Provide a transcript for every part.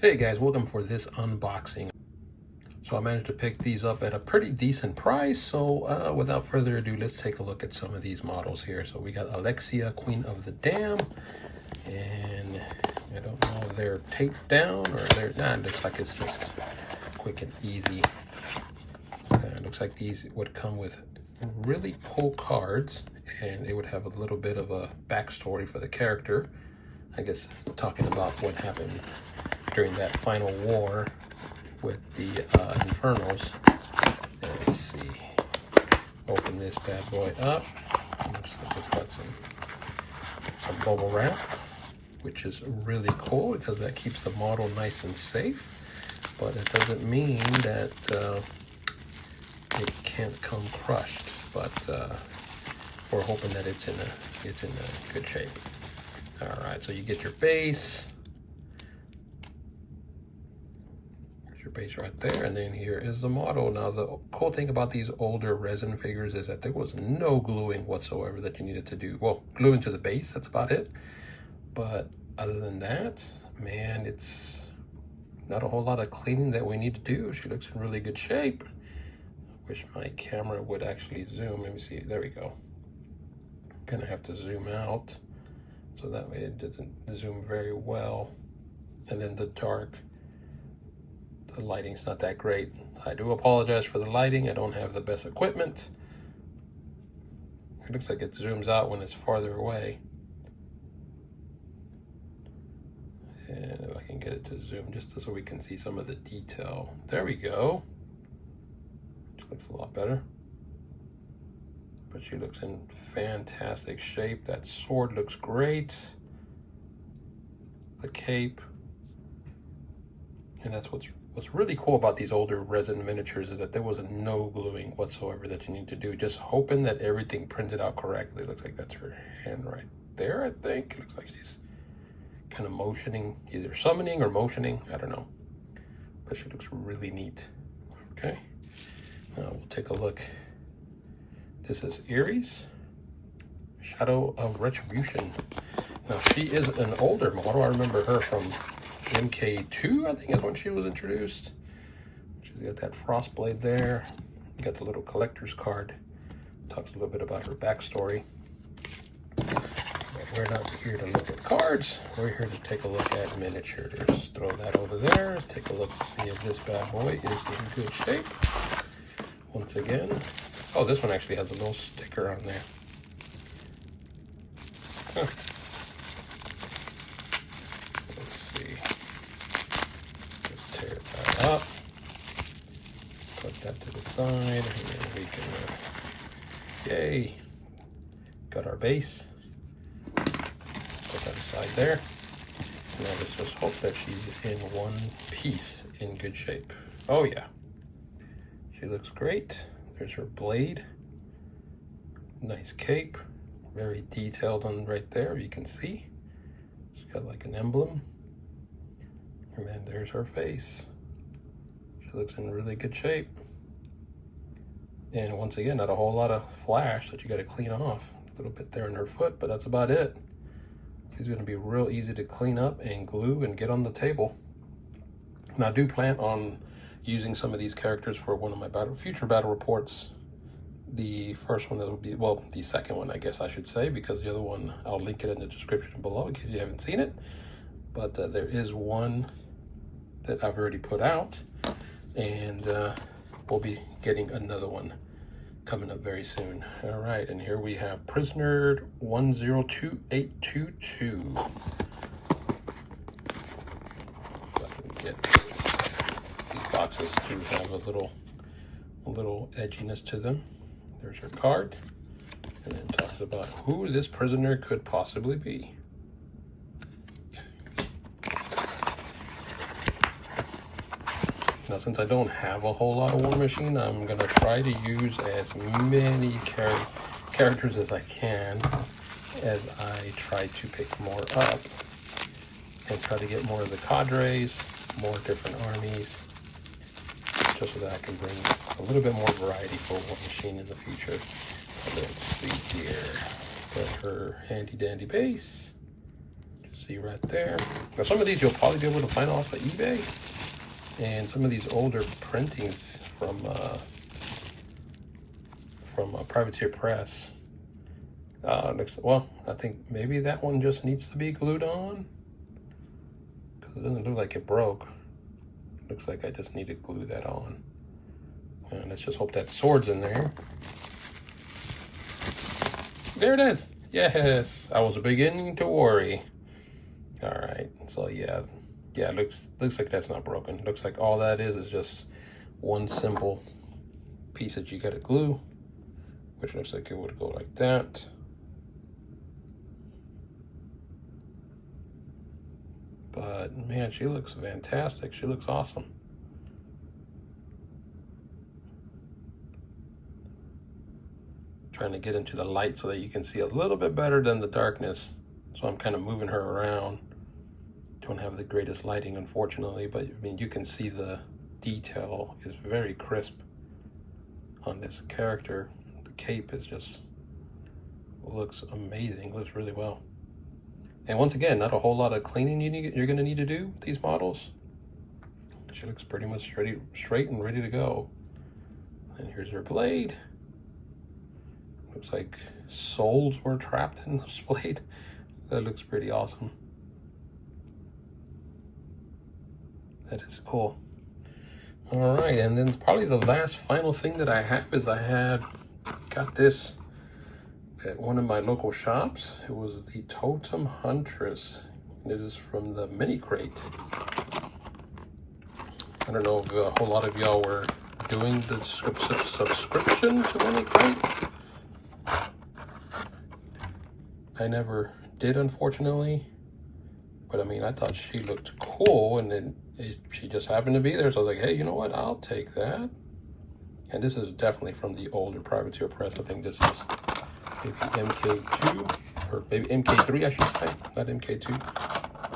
Hey guys, welcome for this unboxing. So I managed to pick these up at a pretty decent price. So without further ado, let's take a look at some of these models here. So we got Alexia, Queen of the Dam, and I don't know if they're taped down or they're not. It looks like it's just quick and easy. It looks like these would come with really cool cards, and it would have a little bit of a backstory for the character. I guess talking about what happened during that final war with the Infernos. Let's see. Open this bad boy up. Looks like it's got some bubble wrap, which is really cool because that keeps the model nice and safe. But it doesn't mean that it can't come crushed. But we're hoping that it's in a good shape. All right, so you get your base. There's your base right there, and then here is the model. Now, the cool thing about these older resin figures is that there was no gluing whatsoever that you needed to do. Well, gluing to the base, that's about it. But other than that, man, it's not a whole lot of cleaning that we need to do. She looks in really good shape. I wish my camera would actually zoom. Let me see. There we go. Gonna have to zoom out, so that way it doesn't zoom very well. And then the dark, the lighting's not that great. I do apologize for the lighting. I don't have the best equipment. It looks like it zooms out when it's farther away. And if I can get it to zoom just so we can see some of the detail. There we go. Which looks a lot better. But she looks in fantastic shape. That sword looks great. The cape. And that's what's really cool about these older resin miniatures, is that there was no gluing whatsoever that you need to do. Just hoping that everything printed out correctly. Looks like that's her hand right there, I think. Looks like she's kind of motioning, either summoning or motioning. I don't know. But she looks really neat. Okay. Now we'll take a look. This is Ares, Shadow of Retribution. Now, she is an older model. I remember her from MK2, I think is when she was introduced. She's got that frost blade there. You got the little collector's card. Talks a little bit about her backstory. But we're not here to look at cards. We're here to take a look at miniatures. Throw that over there. Let's take a look to see if this bad boy is in good shape. Once again. Oh, this one actually has a little sticker on there. Huh. Let's see. Let's tear that up. Put that to the side. And then we can, yay. Got our base. Put that aside there. Now let's just hope that she's in one piece in good shape. Oh, yeah. She looks great. There's her blade. Nice cape. Very detailed on right there, you can see. She's got like an emblem. And then there's her face. She looks in really good shape. And once again, not a whole lot of flash that you gotta clean off. A little bit there in her foot, but that's about it. She's gonna be real easy to clean up and glue and get on the table. And I do plan on using some of these characters for one of my future battle reports. The first one that will be, well, the second one, I guess I should say, because the other one, I'll link it in the description below in case you haven't seen it. But there is one that I've already put out, and we'll be getting another one coming up very soon. All right, and here we have Prisoner 102822. If I can get this. Boxes do have a little edginess to them. There's her card, and then talks about who this prisoner could possibly be. Now, since I don't have a whole lot of Warmachine, I'm gonna try to use as many characters as I can as I try to pick more up and try to get more of the cadres, more different armies, just so that I can bring a little bit more variety for Warmachine in the future. Let's see here. Got her handy dandy base. See right there. Now some of these you'll probably be able to find off of eBay, and some of these older printings from Privateer Press. Well, I think maybe that one just needs to be glued on, because it doesn't look like it broke. Looks like I just need to glue that on. And let's just hope that sword's in there. There it is. Yes, I was beginning to worry. All right, so yeah, looks like that's not broken. Looks like all that is just one simple piece that you got to glue, which looks like it would go like that. But man, she looks fantastic. She looks awesome. Trying to get into the light so that you can see a little bit better than the darkness. So I'm kind of moving her around. Don't have the greatest lighting, unfortunately, but I mean, you can see the detail is very crisp on this character. The cape is just, looks amazing, looks really well. And once again, not a whole lot of cleaning you're gonna need to do with these models. She looks pretty much straight and ready to go. And here's her blade. Looks like souls were trapped in this blade. That looks pretty awesome. That is cool. All right, and then probably the last final thing that I have is I got this at one of my local shops. It was the Totem Huntress. This is from the mini crate. I don't know if a whole lot of y'all were doing the subscription to mini crate. I never did, unfortunately, but I mean, I thought she looked cool, and then she just happened to be there, so I was like, hey, you know what, I'll take that. And this is definitely from the older Privateer Press. I think this is maybe MK2, or maybe MK3, I should say, not MK2.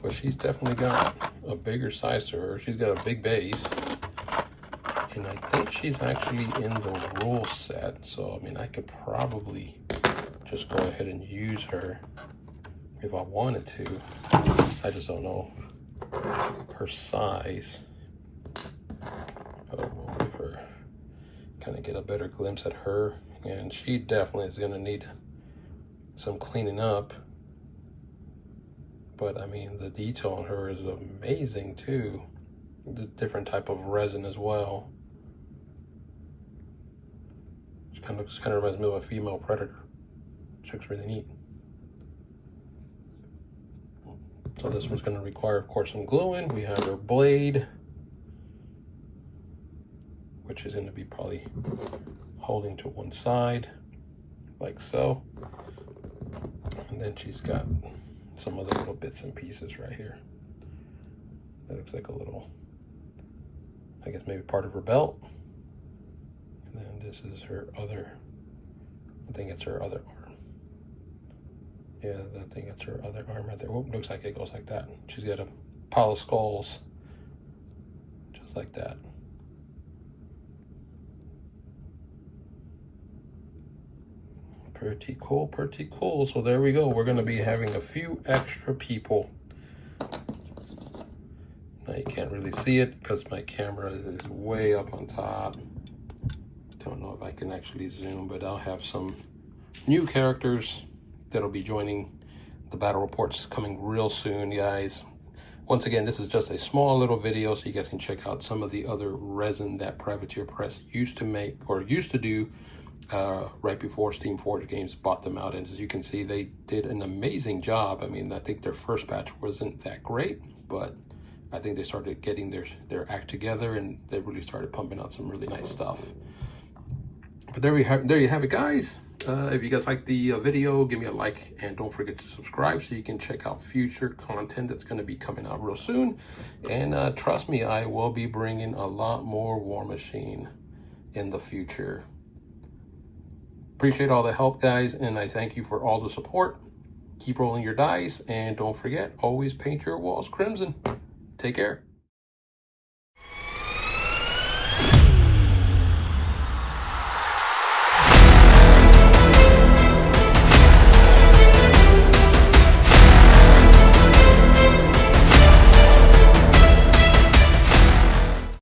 But she's definitely got a bigger size to her. She's got a big base, and I think she's actually in the rule set, so I mean, I could probably just go ahead and use her if I wanted to. I just don't know her size. But we'll leave her, kind of get a better glimpse at her. And she definitely is gonna need some cleaning up. But I mean, the detail on her is amazing too. The different type of resin as well. She kind of reminds me of a female predator. Which looks really neat. So this one's going to require, of course, some gluing. We have her blade, which is going to be probably holding to one side, like so. And then she's got some other little bits and pieces right here. That looks like a little, I guess maybe part of her belt. And then this is her other, I think it's her other arm. Yeah, I think it's her other arm right there. Oh, looks like it goes like that. She's got a pile of skulls, just like that. Pretty cool, pretty cool. So there we go. We're going to be having a few extra people. Now you can't really see it because my camera is way up on top. Don't know if I can actually zoom, but I'll have some new characters that'll be joining the battle reports coming real soon, guys. Once again, this is just a small little video so you guys can check out some of the other resin that Privateer Press used to make or used to do right before Steam Forge Games bought them out. And as you can see, they did an amazing job. I mean, I think their first batch wasn't that great, but I think they started getting their act together and they really started pumping out some really nice stuff. But there you have it, guys. If you guys like the video, give me a like and don't forget to subscribe so you can check out future content that's going to be coming out real soon. And trust me, I will be bringing a lot more Warmachine in the future. Appreciate all the help, guys, and I thank you for all the support. Keep rolling your dice, and don't forget, always paint your walls crimson. Take care.